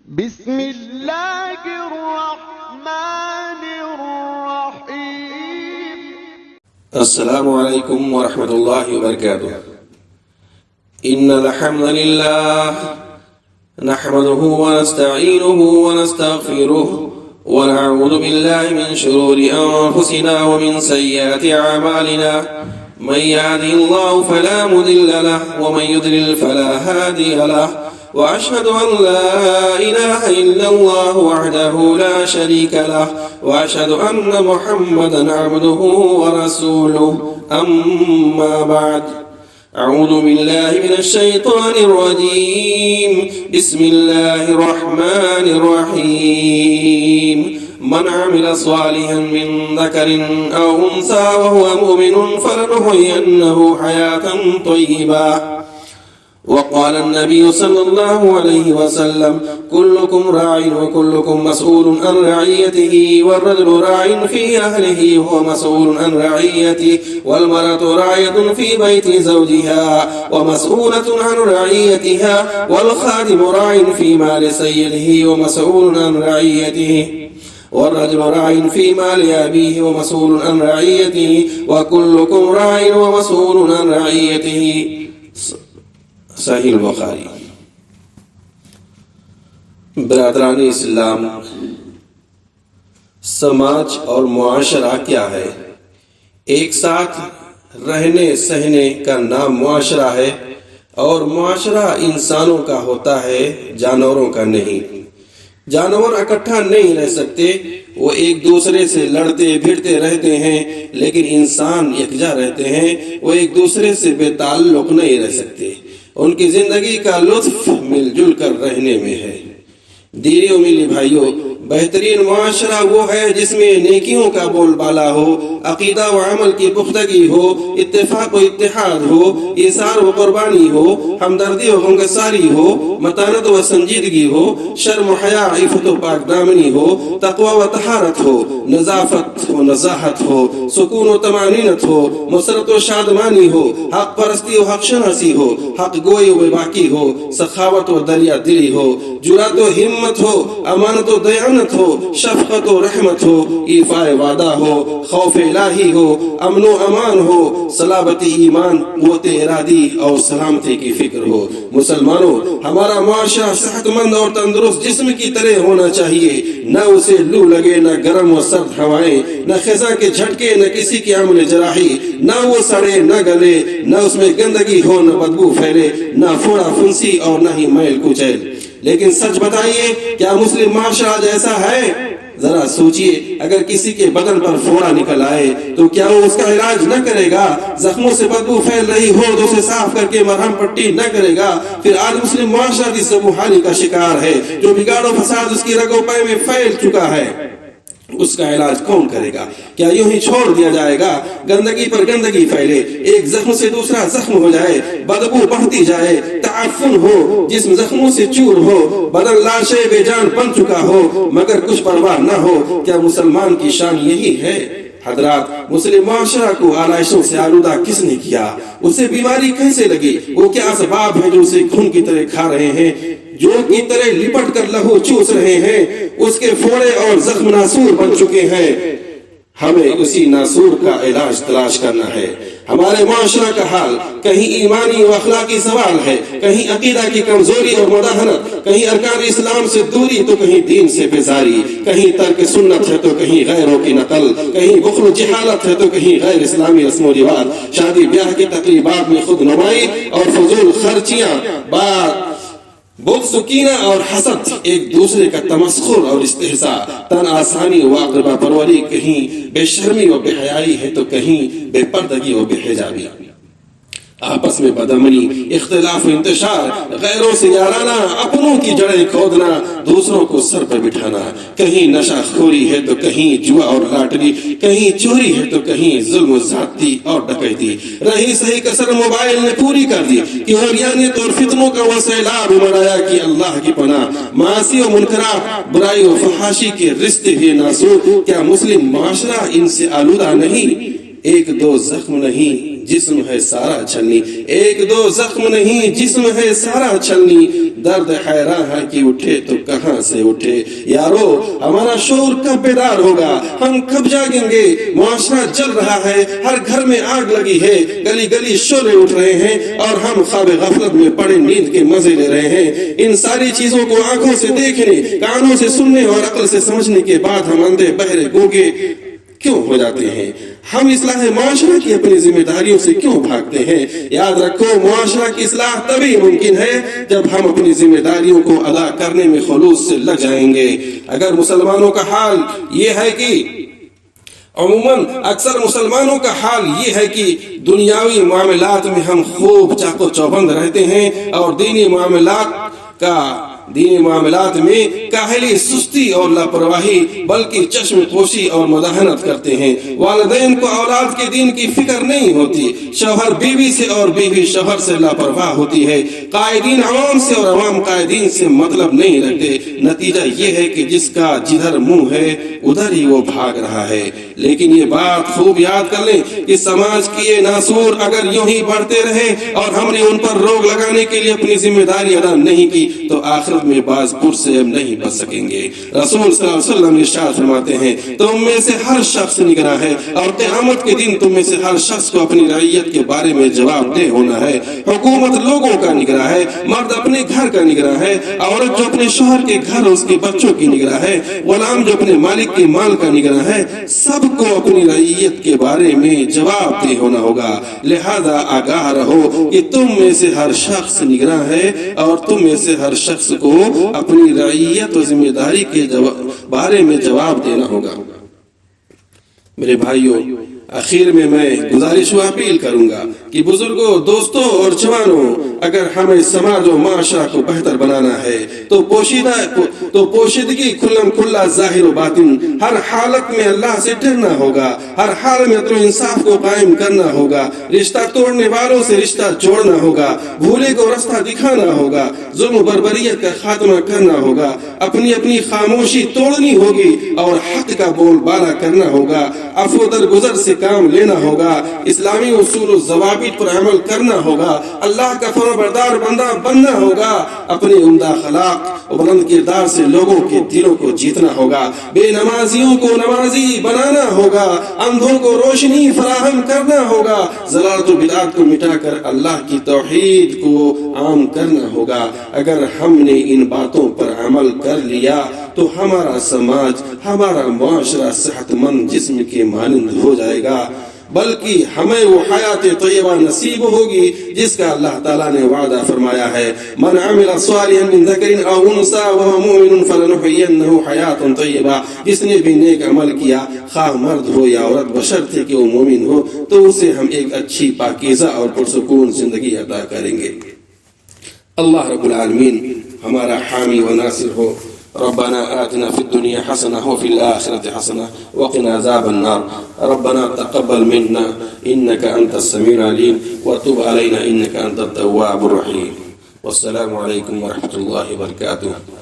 بسم اللہ الرحمن الرحیم۔ السلام علیکم ورحمۃ اللہ وبرکاتہ۔ ان الحمد للہ نحمده ونستعینه ونستغفره ونعوذ باللہ من شرور انفسنا ومن سیئات اعمالنا، من يهده الله فلا مضل له ومن يضلل فلا هادي له، وأشهد أن لا إله إلا الله وحده لا شريك له، وأشهد أن محمدا عبده ورسوله، أما بعد، أعوذ بالله من الشيطان الرجيم، بسم الله الرحمن الرحيم، من عمل صالحا من ذكر أو أنثى وهو مؤمن فلنحيينه حياة طيبة. وقال النبي صلى الله عليه وسلم: كلكم راع وكلكم مسؤول عن رعيته، والرجل راع في أهله وهو مسؤول عن رعيته، والمرأة راعية في بيت زوجها ومسؤولة عن رعيتها، والخادم راع في مال سيده ومسؤول عن رعيته، والرجل راع في مال أبيه ومسؤول عن رعيته، وكلكم راع ومسؤول عن رعيته. صحیح البخاری۔ برادران اسلام، سماج اور معاشرہ کیا ہے؟ ایک ساتھ رہنے سہنے کا نام معاشرہ ہے، اور معاشرہ انسانوں کا ہوتا ہے، جانوروں کا نہیں۔ جانور اکٹھا نہیں رہ سکتے، وہ ایک دوسرے سے لڑتے بھیڑتے رہتے ہیں، لیکن انسان یکجا رہتے ہیں، وہ ایک دوسرے سے بے تعلق نہیں رہ سکتے۔ ان کی زندگی کا لطف مل جل کر رہنے میں ہے۔ دیروں ملی بھائیوں، بہترین معاشرہ وہ ہے جس میں نیکیوں کا بول بالا ہو، عقیدہ و عمل کی پختگی ہو، اتفاق و اتحاد ہو، ایثار و قربانی ہو، ہمدردی و غمگساری ہو، متانت و سنجیدگی ہو، شرم و حیا عفت و پاک دامنی ہو، تقوی و طہارت ہو، نظافت و نزاہت ہو، سکون و طمانینت ہو، مسرت و شادمانی ہو، حق پرستی و حق شناسی ہو، حق گوئی و باقی ہو، سخاوت و دریا دلی ہو، جرات و ہمت ہو، امانت و دیانت ہو، شفقت و رحمت ہو، ایفاء وعدہ ہو، خوف الہی ہو، امن و امان ہو، صلابت ایمان، قوت ارادی اور سلامتی کی فکر ہو۔ مسلمانوں، ہمارا معاشرہ صحت مند اور تندرست جسم کی طرح ہونا چاہیے، نہ اسے لو لگے، نہ گرم و سرد ہوائیں، نہ خزاں کے جھٹکے، نہ کسی کی عمل جراحی، نہ وہ سڑے نہ گلے، نہ اس میں گندگی ہو، نہ بدبو پھیلے، نہ پھوڑا پھنسی اور نہ ہی میل کچیل۔ لیکن سچ بتائیے، کیا مسلم معاشرہ آج ایسا ہے؟ ذرا سوچئے، اگر کسی کے بدن پر پھوڑا نکل آئے تو کیا وہ اس کا علاج نہ کرے گا؟ زخموں سے بدبو پھیل رہی ہو تو اسے صاف کر کے مرہم پٹی نہ کرے گا؟ پھر آج مسلم معاشرہ کی سبوحالی کا شکار ہے، جو بگاڑ و فساد اس کی رگ و پے میں پھیل چکا ہے، اس کا علاج کون کرے گا؟ کیا یوں ہی چھوڑ دیا جائے گا؟ گندگی پر گندگی پھیلے، ایک زخم سے دوسرا زخم ہو جائے، بدبو بڑھتی جائے، تعفن ہو، جسم زخموں سے چور ہو، بدن لاشے بے جان بن چکا ہو، مگر کچھ پرواہ نہ ہو۔ کیا مسلمان کی شان یہی ہے؟ حضرات، مسلم معاشرہ کو آلائشوں سے آلودہ کس نے کیا؟ اسے بیماری کیسے لگی؟ وہ کیا اسباب ہیں جو اسے خون کی طرح کھا رہے ہیں، جو کی طرح لپٹ کر لہو چوس رہے ہیں؟ اس کے پھوڑے اور زخم ناسور بن چکے ہیں۔ ہمیں اسی ناسور کا علاج تلاش کرنا ہے۔ ہمارے معاشرہ کا حال کہیں ایمانی و اخلاقی سوال ہے، کہیں عقیدہ کی کمزوری اور مداہنت، کہیں ارکان اسلام سے دوری تو کہیں دین سے بیزاری، کہیں ترک سنت ہے تو کہیں غیروں کی نقل، کہیں بخل و جہالت ہے تو کہیں غیر اسلامی رسم و رواج، شادی بیاہ کی تقریبات میں خود نمائی اور فضول خرچیاں، بغض سکینہ اور حسد، ایک دوسرے کا تمسخر اور استہزاء، تن آسانی و اقربا پروری، کہیں بے شرمی و بے حیائی ہے تو کہیں بے پردگی و بے حجابی، آپس میں بدامنی، اختلاف و انتشار، غیروں سے یارانہ، اپنوں کی جڑیں کھودنا، دوسروں کو سر پر بٹھانا، کہیں نشہ خوری ہے تو کہیں جوا اور لاٹری، کہیں چوری ہے تو کہیں ظلم و زیادتی اور ڈکیتی، رہی صحیح کسر موبائل نے پوری کر دی کہ غیانیت اور فتنوں کا وہ سیلاب امڑ آیا کہ اللہ کی پناہ، معاصی و منکرات، برائی و فحاشی کے رشتے ہوئے ناسور۔ کیا مسلم معاشرہ ان سے آلودہ نہیں؟ ایک دو زخم نہیں، جسم ہے سارا چھلنی، ایک دو زخم نہیں جسم ہے سارا چھلنی، درد حیران ہے کہ اٹھے تو کہاں سے اٹھے۔ یارو ہمارا شور کب بیدار ہوگا، ہم کب جاگیں گے؟ معاشرہ جل رہا ہے، ہر گھر میں آگ لگی ہے، گلی گلی شعلے اٹھ رہے ہیں اور ہم خواب غفلت میں پڑے نیند کے مزے لے رہے ہیں۔ ان ساری چیزوں کو آنکھوں سے دیکھنے، کانوں سے سننے اور عقل سے سمجھنے کے بعد ہم اندھے بہرے گونگے کیوں ہو جاتے ہیں؟ ہم اصلاح معاشرہ کی اپنی ذمہ داریوں سے کیوں بھاگتے ہیں؟ یاد رکھو، معاشرہ کی اصلاح تبھی ممکن ہے جب ہم اپنی ذمہ داریوں کو ادا کرنے میں خلوص سے لگ جائیں گے۔ اگر مسلمانوں کا حال یہ ہے کہ عموماً اکثر مسلمانوں کا حال یہ ہے کہ دنیاوی معاملات میں ہم خوب چاق و چوبند رہتے ہیں اور دینی معاملات میں کاہلی، سستی اور لاپرواہی بلکہ چشم پوشی اور مداہنت کرتے ہیں۔ والدین کو اولاد کے دین کی فکر نہیں ہوتی، شوہر بیوی سے اور بیوی شوہر سے لاپرواہ ہوتی ہے، قائدین عوام سے اور عوام قائدین سے مطلب نہیں رکھتے۔ نتیجہ یہ ہے کہ جس کا جدھر منہ ہے ادھر ہی وہ بھاگ رہا ہے۔ لیکن یہ بات خوب یاد کر لیں کہ سماج کی یہ ناسور اگر یوں ہی بڑھتے رہے اور ہم نے ان پر روک لگانے کے لیے اپنی ذمہ داری ادا نہیں کی تو آخرت میں باز پور سے ہم نہیں بچ سکیں گے۔ رسول صلی اللہ علیہ وسلم ارشاد فرماتے ہیں، تم میں سے ہر شخص نگراں ہے اور قیامت کے دن تم میں سے ہر شخص کو اپنی رعیت کے بارے میں جواب دہ ہونا ہے۔ حکومت لوگوں کا نگراں ہے، مرد اپنے گھر کا نگراں ہے، عورت جو اپنے شوہر کے گھر اور اس کے بچوں کی نگراں ہے، غلام جو اپنے مالک کے مال کا نگراں ہے، سب کو اپنی رعیت کے بارے میں جواب دہ ہونا ہوگا۔ لہذا آگاہ رہو کہ تم میں سے ہر شخص نگراں ہے اور تم میں سے ہر شخص کو اپنی رعیت و ذمہ داری کے بارے میں جواب دینا ہوگا۔ میرے بھائیوں، آخر میں گزارش و اپیل کروں گا کہ بزرگوں، دوستوں اور جوانوں، اگر ہمیں سماج و معاشرہ کو بہتر بنانا ہے تو پوشیدگی کھلم کھلا ظاہر و باطن ہر حالت میں اللہ سے ڈرنا ہوگا، ہر حال میں عدل و انصاف کو قائم کرنا ہوگا، رشتہ توڑنے والوں سے رشتہ جوڑنا ہوگا، بھولے کو رستہ دکھانا ہوگا، ظلم و بربریت کا خاتمہ کرنا ہوگا، اپنی خاموشی توڑنی ہوگی اور حق کا بول بالا کرنا ہوگا، عفو درگزر سے کام لینا ہوگا، اسلامی اصول و ضوابط پر عمل کرنا ہوگا، اللہ کا فرمانبردار بندہ بننا ہوگا، اپنے عمدہ اخلاق و بلند کردار سے لوگوں کے دلوں کو جیتنا ہوگا، بے نمازیوں کو نمازی بنانا ہوگا، اندھوں کو روشنی فراہم کرنا ہوگا، ضلالت و بدعات کو مٹا کر اللہ کی توحید کو عام کرنا ہوگا۔ اگر ہم نے ان باتوں پر عمل کر لیا تو ہمارا سماج، ہمارا معاشرہ صحت مند جسم کے مانند ہو جائے گا، بلکہ ہمیں وہ حیات طیبہ نصیب ہوگی جس کا اللہ تعالیٰ نے وعدہ فرمایا ہے، من عمل صالحا من ذکر او انثى وهو مؤمن فلنحيينه حیاة طیبہ، جس نے بھی نیک عمل کیا، خواہ مرد ہو یا عورت، بشرطے کہ وہ مومن ہو، تو اسے ہم ایک اچھی پاکیزہ اور پرسکون زندگی عطا کریں گے۔ اللہ رب العالمین ہمارا حامی و ناصر ہو۔ ربنا آتنا في الدنيا حسنة وفي الآخرة حسنة وقنا عذاب النار. ربنا تقبل منا إنك أنت السميع العليم وتب علينا إنك أنت التواب الرحيم. والسلام عليكم ورحمة الله وبركاته.